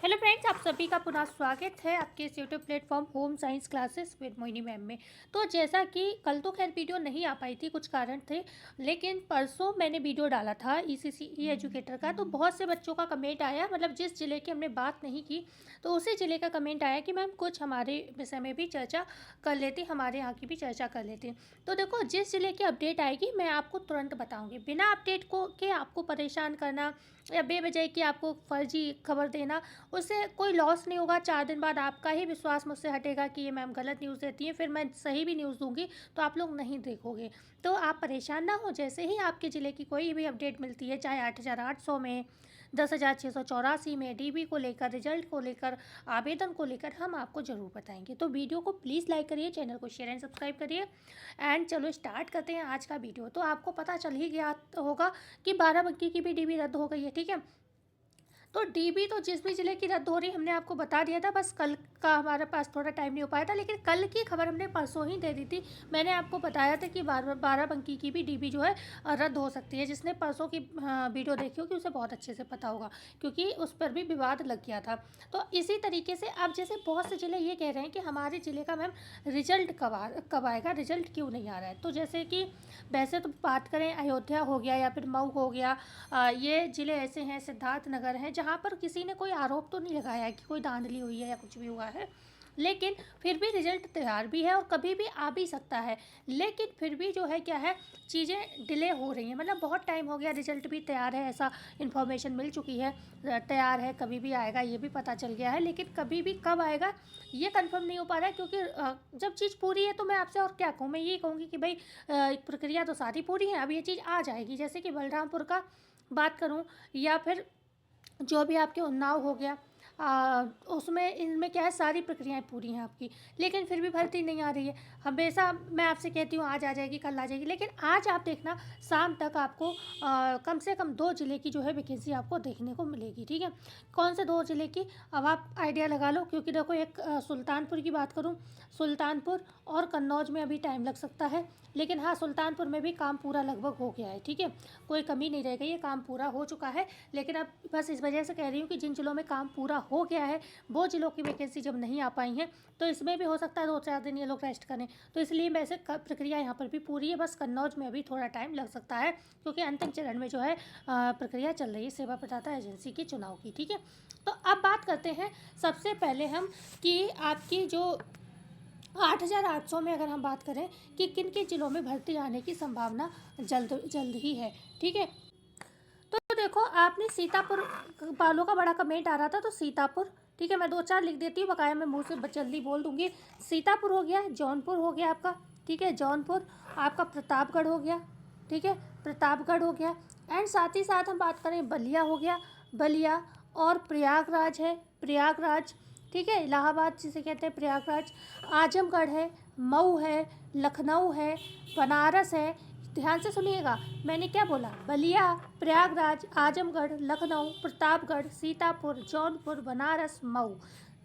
Hello friends, आप सभी का पुनः स्वागत है आपके इस YouTube platform home science classes with Mohini ma'am में। तो जैसा कि कल तो खैर वीडियो नहीं आ पाई थी, कुछ कारण थे, लेकिन परसों मैंने वीडियो डाला था ईसीसी एजुकेटर का। तो बहुत से बच्चों का कमेंट आया, मतलब जिस ज़िले की हमने बात नहीं की तो उसी ज़िले का कमेंट आया कि मैम कुछ हमारे विषय में भी चर्चा कर लेती, हमारे यहाँ की भी चर्चा कर लेती। तो देखो, जिस ज़िले की अपडेट आएगी मैं आपको तुरंत बताऊँगी। बिना अपडेट को के आपको परेशान करना या बेवजह की आपको फर्जी खबर देना, उससे कोई लॉस नहीं होगा। 4 दिन बाद आपका ही विश्वास मुझसे हटेगा कि ये मैम गलत न्यूज़ देती हैं, फिर मैं सही भी न्यूज़ दूंगी तो आप लोग नहीं देखोगे। तो आप परेशान ना हो, जैसे ही आपके ज़िले की कोई भी अपडेट मिलती है, चाहे 8,800 में, 10,684 में, डीबी को लेकर, रिजल्ट को लेकर, आवेदन को लेकर, हम आपको ज़रूर बताएंगे। तो वीडियो को प्लीज़ लाइक करिए, चैनल को शेयर एंड सब्सक्राइब करिए। एंड चलो स्टार्ट करते हैं आज का वीडियो। तो आपको पता चल ही गया होगा कि बाराबंकी की भी डीबी रद्द हो गई है। ठीक है, तो डीबी तो जिस भी ज़िले की रद्द हो रही हमने आपको बता दिया था, बस कल का हमारे पास थोड़ा टाइम नहीं हो पाया था, लेकिन कल की खबर हमने परसों ही दे दी थी। मैंने आपको बताया था कि बाराबंकी की भी डीबी जो है रद्द हो सकती है। जिसने परसों की वीडियो देखी होगी उसे बहुत अच्छे से पता होगा, क्योंकि उस पर भी विवाद लग गया था। तो इसी तरीके से अब जैसे बहुत से ज़िले ये कह रहे हैं कि हमारे ज़िले का मैम रिजल्ट कब आएगा, रिजल्ट क्यों नहीं आ रहा है। तो जैसे कि वैसे तो बात करें, अयोध्या हो गया या फिर मऊ हो गया, ये ज़िले ऐसे हैं, सिद्धार्थनगर हैं, जहाँ पर किसी ने कोई आरोप तो नहीं लगाया है कि कोई धांधली हुई है या कुछ भी हुआ है, लेकिन फिर भी रिजल्ट तैयार भी है और कभी भी आ भी सकता है। लेकिन फिर भी जो है क्या है, चीज़ें डिले हो रही हैं, मतलब बहुत टाइम हो गया, रिजल्ट भी तैयार है, ऐसा इन्फॉर्मेशन मिल चुकी है, तैयार है, कभी भी आएगा ये भी पता चल गया है, लेकिन कभी भी कब आएगा ये कंफर्म नहीं हो पा रहा है। क्योंकि जब चीज़ पूरी है तो मैं आपसे और क्या कहूँ, मैं ये कहूँगी कि भाई प्रक्रिया तो सारी पूरी है, अब ये चीज़ आ जाएगी। जैसे कि बलरामपुर का बात करूं, या फिर जो भी आपके उन्नाव हो गया, उसमें इनमें क्या है, सारी प्रक्रियाएं पूरी हैं आपकी, लेकिन फिर भी भर्ती नहीं आ रही है। हमेशा मैं आपसे कहती हूँ आज आ जाएगी, कल आ जाएगी, लेकिन आज आप देखना शाम तक आपको कम से कम 2 ज़िले की जो है वैकेंसी आपको देखने को मिलेगी। ठीक है, कौन से 2 ज़िले की, अब आप आइडिया लगा लो। क्योंकि देखो, एक सुल्तानपुर की बात करूँ, सुल्तानपुर और कन्नौज में अभी टाइम लग सकता है, लेकिन हाँ, सुल्तानपुर में भी काम पूरा लगभग हो गया है। ठीक है, कोई कमी नहीं रह गई है, काम पूरा हो चुका है। लेकिन अब बस इस वजह से कह रही हूँ कि जिन जिलों में काम पूरा हो गया है वो जिलों की वैकेंसी जब नहीं आ पाई हैं, तो इसमें भी हो सकता है 2-4 दिन ये लोग रेस्ट करें। तो इसलिए वैसे प्रक्रिया यहाँ पर भी पूरी है, बस कन्नौज में अभी थोड़ा टाइम लग सकता है, क्योंकि अंतिम चरण में जो है प्रक्रिया चल रही है सेवा प्रदाता एजेंसी के चुनाव की। ठीक है, तो अब बात करते हैं सबसे पहले हम कि आपकी जो 8,800 में अगर हम बात करें कि किन किन जिलों में भर्ती आने की संभावना जल्द जल्द ही है। ठीक है, तो देखो, आपने सीतापुर वालों का बड़ा कमेंट आ रहा था, तो सीतापुर, ठीक है, मैं 2-4 लिख देती हूँ, बकाया मैं मुँह से जल्दी बोल दूंगी। सीतापुर हो गया, जौनपुर हो गया आपका, ठीक है, जौनपुर, आपका प्रतापगढ़ हो गया, ठीक है, प्रतापगढ़ हो गया। एंड साथ ही साथ हम बात करें, बलिया हो गया, बलिया, और प्रयागराज है, प्रयागराज, ठीक है, इलाहाबाद जिसे कहते हैं प्रयागराज, आजमगढ़ है, मऊ है, लखनऊ है, बनारस है। ध्यान से सुनिएगा, मैंने क्या बोला, बलिया, प्रयागराज, आजमगढ़, लखनऊ, प्रतापगढ़, सीतापुर, जौनपुर, बनारस, मऊ।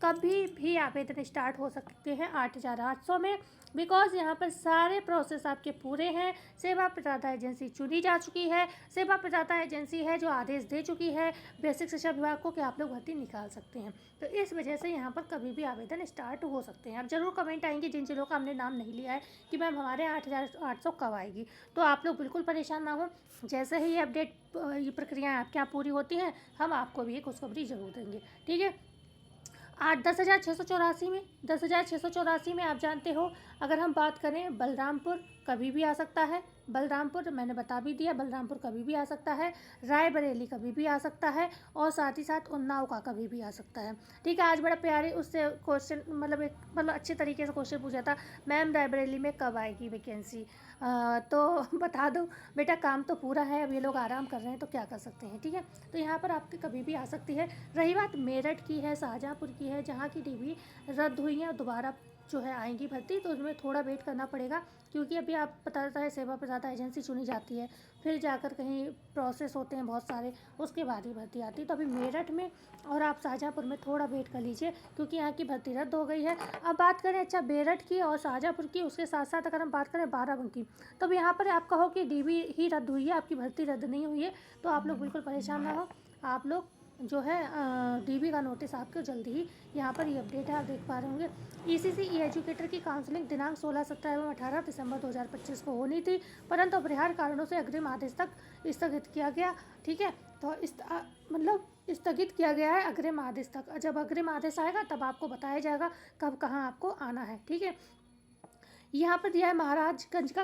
कभी भी आवेदन स्टार्ट हो सकते हैं 8,800 में, बिकॉज यहाँ पर सारे प्रोसेस आपके पूरे हैं। सेवा प्रदाता एजेंसी चुनी जा चुकी है, सेवा प्रदाता एजेंसी है जो आदेश दे चुकी है बेसिक शिक्षा विभाग को कि आप लोग भर्ती निकाल सकते हैं। तो इस वजह से यहाँ पर कभी भी आवेदन स्टार्ट हो सकते हैं। अब जरूर कमेंट आएंगे जिन जिलों का हमने नाम नहीं लिया है कि मैम हमारे 8,800 कब आएगी, तो आप लोग बिल्कुल परेशान ना हो। जैसे ही ये अपडेट, ये प्रक्रियाएँ आपके यहाँ पूरी होती हैं, हम आपको भी एक खुशखबरी ज़रूर देंगे। ठीक है, 10,684 में, 10,684 में आप जानते हो, अगर हम बात करें, बलरामपुर कभी भी आ सकता है, बलरामपुर मैंने बता भी दिया, बलरामपुर कभी भी आ सकता है, रायबरेली कभी भी आ सकता है, और साथ ही साथ उन्नाव का कभी भी आ सकता है। ठीक है, आज बड़ा प्यारे उससे क्वेश्चन, मतलब अच्छे तरीके से क्वेश्चन पूछा था, मैम रायबरेली में कब आएगी वैकेंसी, तो बता दो बेटा, काम तो पूरा है, अब ये लोग आराम कर रहे हैं तो क्या कर सकते हैं। ठीक है, तो यहाँ पर आपकी कभी भी आ सकती है। रही बात मेरठ की है, शाहजहाँपुर की है, जहाँ की डीबी रद्द हुई है और दोबारा जो है आएंगी भर्ती, तो उसमें थोड़ा वेट करना पड़ेगा, क्योंकि अभी आप पता है सेवा प्रदाता एजेंसी चुनी जाती है, फिर जाकर कहीं प्रोसेस होते हैं बहुत सारे, उसके बाद ही भर्ती आती है। तो अभी मेरठ में और आप शाहजहाँपुर में थोड़ा वेट कर लीजिए, क्योंकि यहाँ की भर्ती रद्द हो गई है। अब बात करें अच्छा मेरठ की और शाहजहाँपुर की, उसके साथ साथ अगर हम बात करें बाराबंकी, तो यहाँ पर आप कहो कि डीबी ही रद्द हुई है, आपकी भर्ती रद्द नहीं हुई है, तो आप लोग बिल्कुल परेशान ना हो। आप लोग जो है डीबी का नोटिस आपको जल्दी ही यहाँ पर ये अपडेट है, आप देख पा रहे होंगे। ईसीसी ई एजुकेटर की काउंसलिंग दिनांक 16, 17 एवं 18 दिसंबर 2025 को होनी थी, परंतु अपरिहार्य कारणों से अग्रिम आदेश तक स्थगित किया गया। ठीक है, तो मतलब स्थगित किया गया है अग्रिम आदेश तक। जब अग्रिम आदेश आएगा तब आपको बताया जाएगा कब कहाँ आपको आना है। ठीक है, यहाँ पर दिया है महाराजगंज का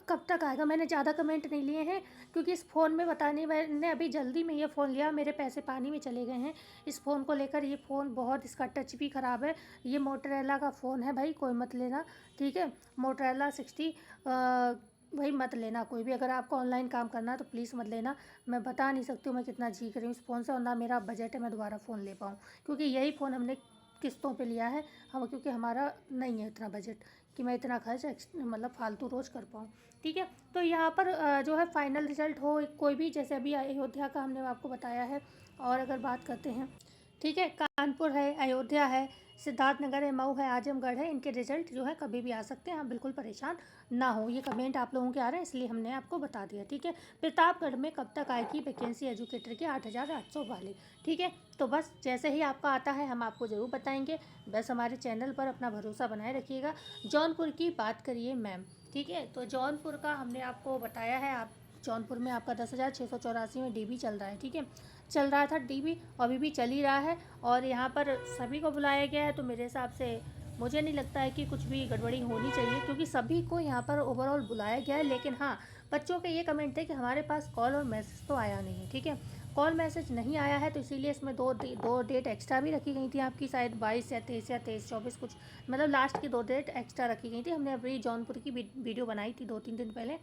कब तक आएगा। मैंने ज़्यादा कमेंट नहीं लिए हैं क्योंकि इस फ़ोन में बताने, मैंने अभी जल्दी में ये फ़ोन लिया, मेरे पैसे पानी में चले गए हैं इस फ़ोन को लेकर। ये फ़ोन बहुत, इसका टच भी ख़राब है। ये मोटोरोला का फ़ोन है भाई, कोई मत लेना। ठीक है, मोटोरोला 60 भाई मत लेना कोई भी। अगर आपको ऑनलाइन काम करना है तो प्लीज़ मत लेना। मैं बता नहीं सकती हूँ मैं कितना जी कर रही हूँ इस फ़ोन से, और ना मेरा बजट है मैं दोबारा फ़ोन ले पाऊँ, क्योंकि यही फ़ोन हमने किस्तों पे लिया है हम, क्योंकि हमारा नहीं है इतना बजट कि मैं इतना खर्च मतलब फालतू रोज़ कर पाऊँ। ठीक है, तो यहाँ पर जो है फाइनल रिजल्ट हो कोई भी, जैसे अभी अयोध्या का हमने आपको बताया है। और अगर बात करते हैं, ठीक है, कानपुर है, अयोध्या है, सिद्धार्थनगर है, मऊ है, आजमगढ़ है, इनके रिजल्ट जो है कभी भी आ सकते हैं। आप बिल्कुल परेशान ना हो। ये कमेंट आप लोगों के आ रहे हैं इसलिए हमने आपको बता दिया। ठीक है, प्रतापगढ़ में कब तक आएगी वैकेंसी एजुकेटर की 8,800 वाली। ठीक है, तो बस जैसे ही आपका आता है हम आपको ज़रूर बताएंगे। बस हमारे चैनल पर अपना भरोसा बनाए रखिएगा। जौनपुर की बात करिए मैम। ठीक है, तो जौनपुर का हमने आपको बताया है। आप जौनपुर में आपका 10,684 में डीबी चल रहा है। ठीक है, चल रहा था डीबी, अभी भी चल ही रहा है, और यहाँ पर सभी को बुलाया गया है। तो मेरे हिसाब से मुझे नहीं लगता है कि कुछ भी गड़बड़ी होनी चाहिए, क्योंकि सभी को यहाँ पर ओवरऑल बुलाया गया है। लेकिन हाँ, बच्चों के ये कमेंट थे कि हमारे पास कॉल और मैसेज तो आया नहीं है। ठीक है, कॉल मैसेज नहीं आया है तो इसीलिए इसमें दो डेट एक्स्ट्रा भी रखी गई थी आपकी, शायद 22 या 23 या 23-24 कुछ, मतलब लास्ट की 2 डेट एक्स्ट्रा रखी गई थी। हमने अभी जौनपुर की वीडियो बनाई थी 2-3 दिन पहले।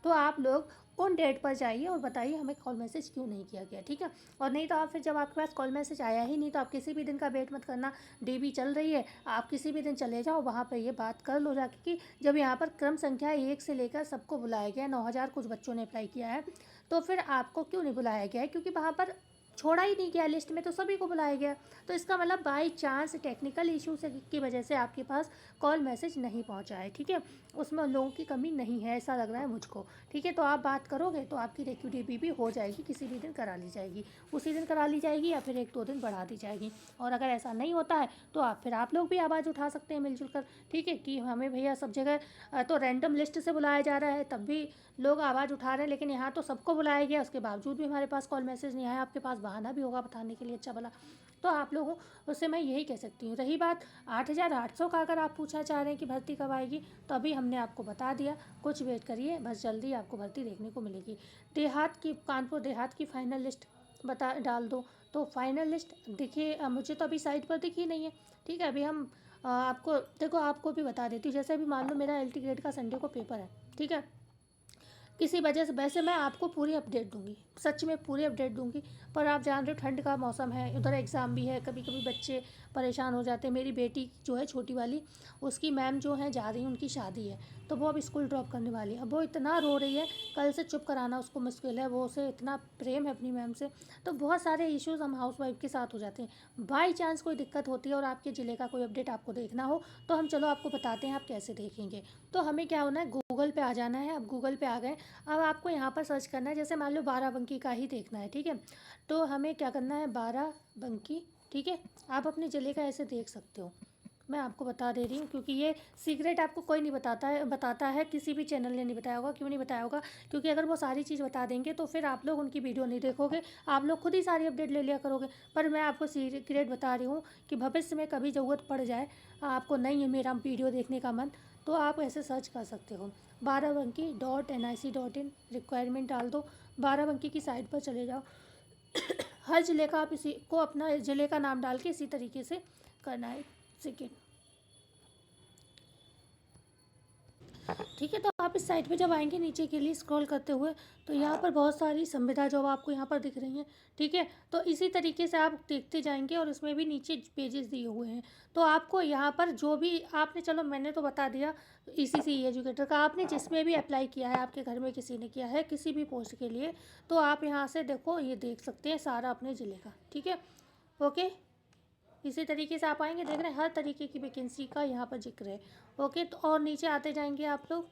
तो आप लोग उन डेट पर जाइए और बताइए हमें कॉल मैसेज क्यों नहीं किया गया। ठीक है, और नहीं तो आप फिर, जब आपके पास कॉल मैसेज आया ही नहीं तो आप किसी भी दिन का वेट मत करना। डीबी चल रही है, आप किसी भी दिन चले जाओ, वहाँ पर ये बात कर लो जाके कि जब यहाँ पर क्रम संख्या 1 से लेकर सबको बुलाया गया, 9,000 कुछ बच्चों ने अप्लाई किया है, तो फिर आपको क्यों नहीं बुलाया गया है? क्योंकि वहाँ पर छोड़ा ही नहीं गया लिस्ट में, तो सभी को बुलाया गया। तो इसका मतलब बाई चांस टेक्निकल इशू से की वजह से आपके पास कॉल मैसेज नहीं पहुंचा है। ठीक है, उसमें उन लोगों की कमी नहीं है, ऐसा लग रहा है मुझको। ठीक है, तो आप बात करोगे तो आपकी रेक्यूडीबी भी हो जाएगी, किसी भी दिन करा ली जाएगी, उसी दिन करा ली जाएगी या फिर 1-2 दिन बढ़ा दी जाएगी। और अगर ऐसा नहीं होता है तो आप लोग भी आवाज़ उठा सकते हैं मिलजुल कर। ठीक है, कि हमें भैया सब जगह तो रैंडम लिस्ट से बुलाया जा रहा है, तब भी लोग आवाज़ उठा रहे हैं, लेकिन यहाँ तो सबको बुलाया गया, उसके बावजूद भी हमारे पास कॉल मैसेज नहीं आया। आपके पास बहाना भी होगा बताने के लिए अच्छा भला। तो आप लोगों उससे मैं यही कह सकती हूँ। रही बात 8,800 का, अगर आप पूछना चाह रहे हैं कि भर्ती कब आएगी, तो अभी हमने आपको बता दिया, कुछ वेट करिए, बस जल्दी आपको भर्ती देखने को मिलेगी। देहात की, कानपुर देहात की फाइनल लिस्ट बता डाल दो, तो फाइनल लिस्ट देखिए, मुझे तो अभी साइट पर दिखी नहीं है। ठीक है, अभी हम आपको देखो, आपको भी बता देती हूँ। जैसे अभी मान लो मेरा LT ग्रेड का संडे को पेपर है। ठीक है, किसी वजह से, वैसे मैं आपको पूरी अपडेट दूंगी, सच में पूरी अपडेट दूंगी, पर आप जान रहे हो ठंड का मौसम है, उधर एग्ज़ाम भी है, कभी कभी बच्चे परेशान हो जाते हैं। मेरी बेटी जो है छोटी वाली, उसकी मैम जो है जा रही हैं, उनकी शादी है, तो वो अब स्कूल ड्रॉप करने वाली है। अब वो इतना रो रही है, कल से चुप कराना उसको मुश्किल है, वो उसे इतना प्रेम है अपनी मैम से। तो बहुत सारे इश्यूज़ हम हाउसवाइफ के साथ हो जाते हैं। बाई चांस कोई दिक्कत होती है और आपके ज़िले का कोई अपडेट आपको देखना हो, तो हम चलो आपको बताते हैं आप कैसे देखेंगे। तो हमें क्या होना है, गूगल पे आ जाना है। अब गूगल पे आ गए, अब आपको यहाँ पर सर्च करना है, जैसे मान लो बाराबंकी का ही देखना है। ठीक है, तो हमें क्या करना है, बाराबंकी। ठीक है, आप अपने ज़िले का ऐसे देख सकते हो, मैं आपको बता दे रही हूँ, क्योंकि ये सीक्रेट आपको कोई नहीं बताता है, किसी भी चैनल ने नहीं बताया होगा। क्यों नहीं बताया होगा? क्योंकि अगर वो सारी चीज़ बता देंगे तो फिर आप लोग उनकी वीडियो नहीं देखोगे, आप लोग खुद ही सारी अपडेट ले लिया करोगे। पर मैं आपको सीक्रेट बता रही हूँ कि भविष्य में कभी ज़रूरत पड़ जाए, आपको नहीं है मेरा वीडियो देखने का मन, तो आप ऐसे सर्च कर सकते हो, baarabanki.nic.in, रिक्वायरमेंट डाल दो, बाराबंकी की साइट पर चले जाओ। हर ज़िले का आप इसी को अपना ज़िले का नाम डाल के इसी तरीके से करना है। सेकेंड, ठीक है, तो आप इस साइट पे जब आएंगे नीचे के लिए स्क्रॉल करते हुए, तो यहाँ पर बहुत सारी संविदा जॉब आपको यहाँ पर दिख रही हैं। ठीक है, तो इसी तरीके से आप देखते जाएंगे और इसमें भी नीचे पेजेस दिए हुए हैं। तो आपको यहाँ पर जो भी आपने, चलो मैंने तो बता दिया ECC एजुकेटर का, आपने जिसमें भी अप्लाई किया है, आपके घर में किसी ने किया है किसी भी पोस्ट के लिए, तो आप यहाँ से देखो, ये देख सकते हैं सारा अपने ज़िले का। ठीक है, ओके, इसी तरीके से आप आएंगे, देख रहे हैं हर तरीके की वैकेंसी का यहाँ पर जिक्र है। ओके, तो और नीचे आते जाएंगे आप लोग,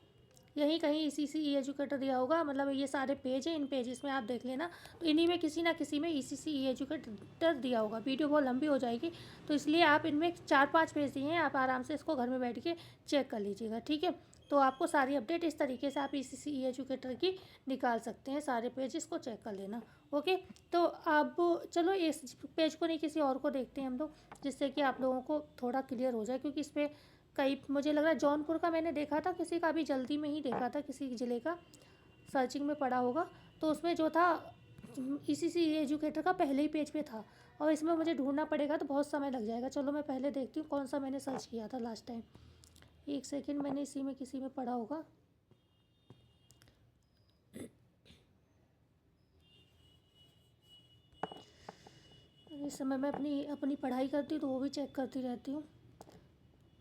यहीं कहीं ECC ई एजुकेटर दिया होगा, मतलब ये सारे पेज हैं, इन पेजेस में आप देख लेना, तो इन्हीं में किसी ना किसी में ECC ई एजुकेटर दिया होगा। वीडियो बहुत लंबी हो जाएगी, तो इसलिए आप इनमें 4-5 पेज दिए हैं, आप आराम से इसको घर में बैठ के चेक कर लीजिएगा, ठीक है। तो आपको सारी अपडेट इस तरीके से आप ECC ई एजुकेटर की निकाल सकते हैं, सारे पेज इसको चेक कर लेना, ओके। तो अब चलो इस पेज को नहीं, किसी और को देखते हैं हम लोग, जिससे कि आप लोगों को थोड़ा क्लियर हो जाए, क्योंकि इस पर कई, मुझे लग रहा है जौनपुर का मैंने देखा था, किसी का भी जल्दी में ही देखा था, किसी ज़िले का सर्चिंग में पड़ा होगा, तो उसमें जो था ECC एजुकेटर का पहले ही पेज पे था, और इसमें मुझे ढूंढना पड़ेगा तो बहुत समय लग जाएगा। चलो मैं पहले देखती हूँ कौन सा मैंने सर्च किया था लास्ट टाइम। एक सेकेंड, मैंने इसी में किसी में पढ़ा होगा। इस समय मैं अपनी अपनी पढ़ाई करती हूँ तो वो भी चेक करती रहती हूँ,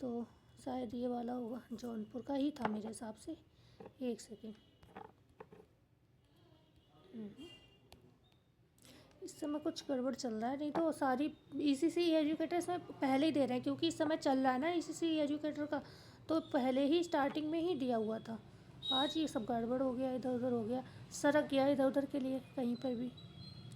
तो शायद ये वाला होगा, जौनपुर का ही था मेरे हिसाब से। एक सेकेंड, इस समय कुछ गड़बड़ चल रहा है, नहीं तो सारी ECC एजुकेटर्स में पहले ही दे रहे हैं, क्योंकि इस समय चल रहा है ना ECC एजुकेटर का, तो पहले ही स्टार्टिंग में ही दिया हुआ था। आज ये सब गड़बड़ हो गया, इधर उधर हो गया, सरक गया इधर उधर के लिए कहीं पर भी,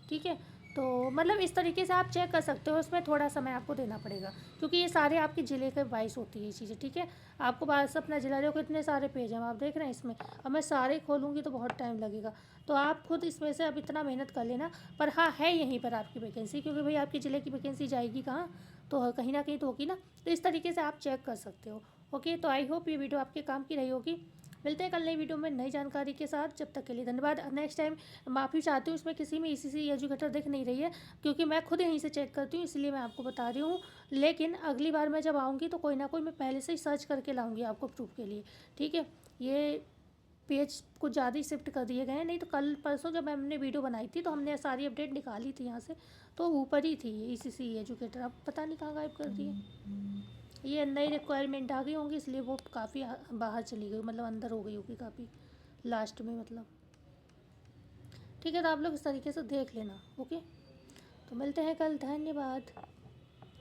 ठीक है। तो मतलब इस तरीके से आप चेक कर सकते हो, उसमें थोड़ा समय आपको देना पड़ेगा, क्योंकि ये सारे आपके ज़िले के वाइस होती है ये चीज़ें, ठीक है। आपको पास अपना ज़िला देखो, कितने सारे पेज हैं आप देख रहे हैं इसमें, अब मैं सारे खोलूँगी तो बहुत टाइम लगेगा, तो आप खुद इसमें से अब इतना मेहनत कर लेना। पर हाँ, है यहीं पर आपकी वैकेंसी, क्योंकि भाई आपके ज़िले की वैकेंसी जाएगी कहाँ, तो कहीं ना कहीं तो होगी ना, तो इस तरीके से आप चेक कर सकते हो, ओके। तो आई होप ये वीडियो आपके काम की रही होगी। मिलते हैं कल नई वीडियो में नई जानकारी के साथ, जब तक के लिए धन्यवाद। नेक्स्ट टाइम माफ़ी चाहती हूँ, इसमें किसी में ECC एजुकेटर दिख नहीं रही है, क्योंकि मैं खुद यहीं से चेक करती हूँ, इसलिए मैं आपको बता रही हूँ। लेकिन अगली बार मैं जब आऊँगी तो कोई ना कोई मैं पहले से ही सर्च करके लाऊँगी आपको प्रूफ के लिए, ठीक है। ये पेज कुछ ज़्यादा ही शिफ्ट कर दिए गए हैं, नहीं तो कल परसों जब हमने वीडियो बनाई थी तो हमने सारी अपडेट निकाली थी यहाँ से, तो ऊपर ही थी ये ECC एजुकेटर, अब पता नहीं कहाँ गायब कर दिए। ये नई रिक्वायरमेंट आ गई होंगी, इसलिए वो काफ़ी बाहर चली गई, मतलब अंदर हो गई होगी काफ़ी लास्ट में, मतलब, ठीक है। तो आप लोग इस तरीके से देख लेना, ओके। तो मिलते हैं कल, धन्यवाद।